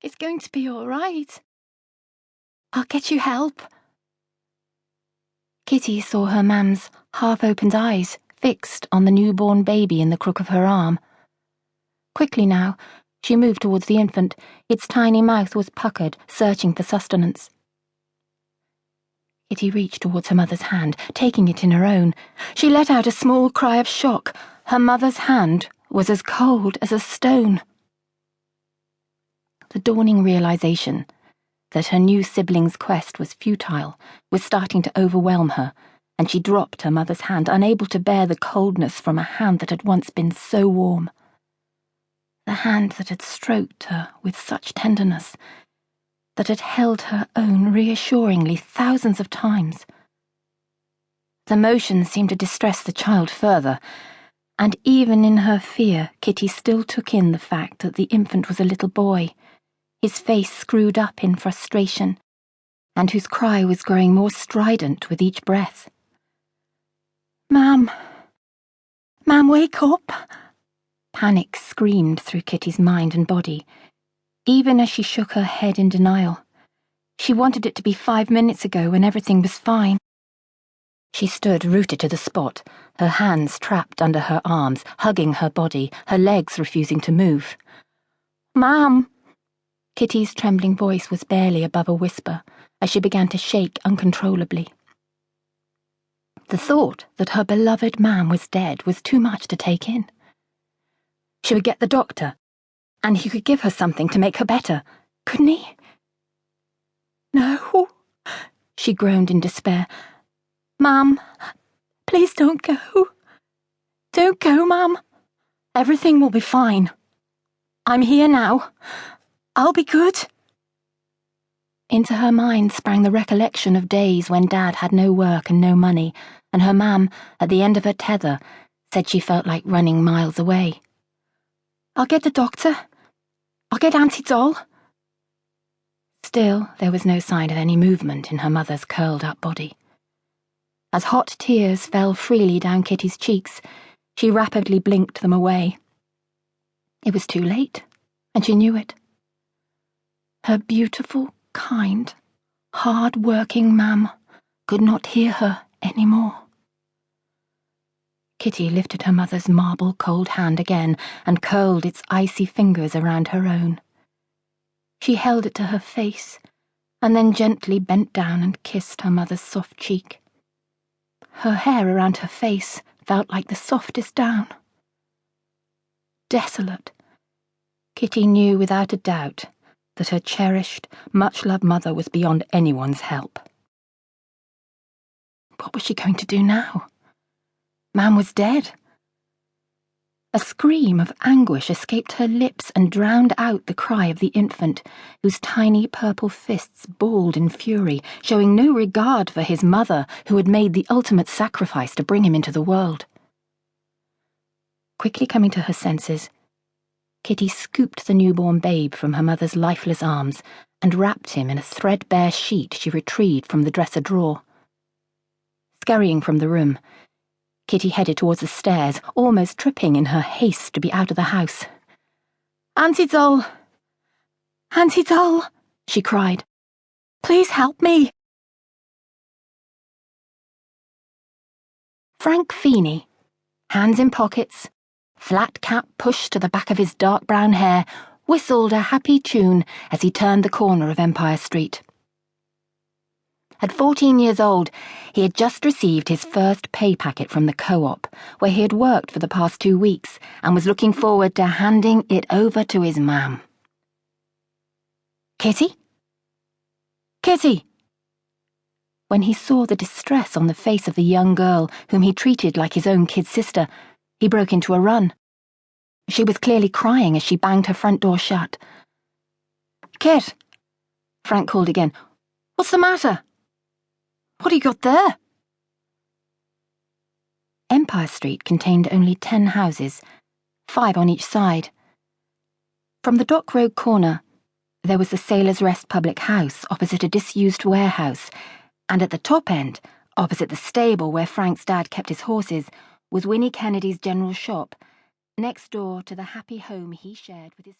It's going to be all right. I'll get you help. Kitty saw her mam's half-opened eyes fixed on the newborn baby in the crook of her arm. Quickly now, she moved towards the infant. Its tiny mouth was puckered, searching for sustenance. Kitty reached towards her mother's hand, taking it in her own. She let out a small cry of shock. Her mother's hand was as cold as a stone. The dawning realization that her new sibling's quest was futile was starting to overwhelm her, and she dropped her mother's hand, unable to bear the coldness from a hand that had once been so warm. The hand that had stroked her with such tenderness, that had held her own reassuringly thousands of times. The motion seemed to distress the child further, and even in her fear, Kitty still took in the fact that the infant was a little boy, his face screwed up in frustration, and whose cry was growing more strident with each breath. "Ma'am! Ma'am, wake up!" Panic screamed through Kitty's mind and body, even as she shook her head in denial. She wanted it to be 5 minutes ago when everything was fine. She stood rooted to the spot, her hands trapped under her arms, hugging her body, her legs refusing to move. "Ma'am!" Kitty's trembling voice was barely above a whisper as she began to shake uncontrollably. The thought that her beloved Mam was dead was too much to take in. She would get the doctor, and he could give her something to make her better, couldn't he? "No," she groaned in despair. "Ma'am, please don't go. Don't go, Ma'am. Everything will be fine. I'm here now. I'll be good." Into her mind sprang the recollection of days when Dad had no work and no money, and her Mam, at the end of her tether, said she felt like running miles away. "I'll get the doctor. I'll get Auntie Doll." Still, there was no sign of any movement in her mother's curled-up body. As hot tears fell freely down Kitty's cheeks, she rapidly blinked them away. It was too late, and she knew it. Her beautiful, kind, hard-working Mam could not hear her any more. Kitty lifted her mother's marble-cold hand again and curled its icy fingers around her own. She held it to her face, and then gently bent down and kissed her mother's soft cheek. Her hair around her face felt like the softest down. Desolate, Kitty knew without a doubt that her cherished, much-loved mother was beyond anyone's help. What was she going to do now? Mam was dead. A scream of anguish escaped her lips and drowned out the cry of the infant, whose tiny purple fists balled in fury, showing no regard for his mother, who had made the ultimate sacrifice to bring him into the world. Quickly coming to her senses, Kitty scooped the newborn babe from her mother's lifeless arms and wrapped him in a threadbare sheet she retrieved from the dresser drawer. Scurrying from the room, Kitty headed towards the stairs, almost tripping in her haste to be out of the house. "Auntie Doll! Auntie Doll!" she cried. "Please help me!" Frank Feeney, hands in pockets, flat cap pushed to the back of his dark brown hair, whistled a happy tune as he turned the corner of Empire Street. At 14 years old, he had just received his first pay packet from the co-op, where he had worked for the past 2 weeks and was looking forward to handing it over to his Mam. "Kitty? Kitty!" When he saw the distress on the face of the young girl whom he treated like his own kid sister, he broke into a run. She was clearly crying as she banged her front door shut. "Kit!" Frank called again. "What's the matter? What have you got there?" Empire Street contained only 10 houses, 5 on each side. From the Dock Road corner, there was the Sailor's Rest public house opposite a disused warehouse, and at the top end, opposite the stable where Frank's dad kept his horses, was Winnie Kennedy's general shop, next door to the happy home he shared with his family.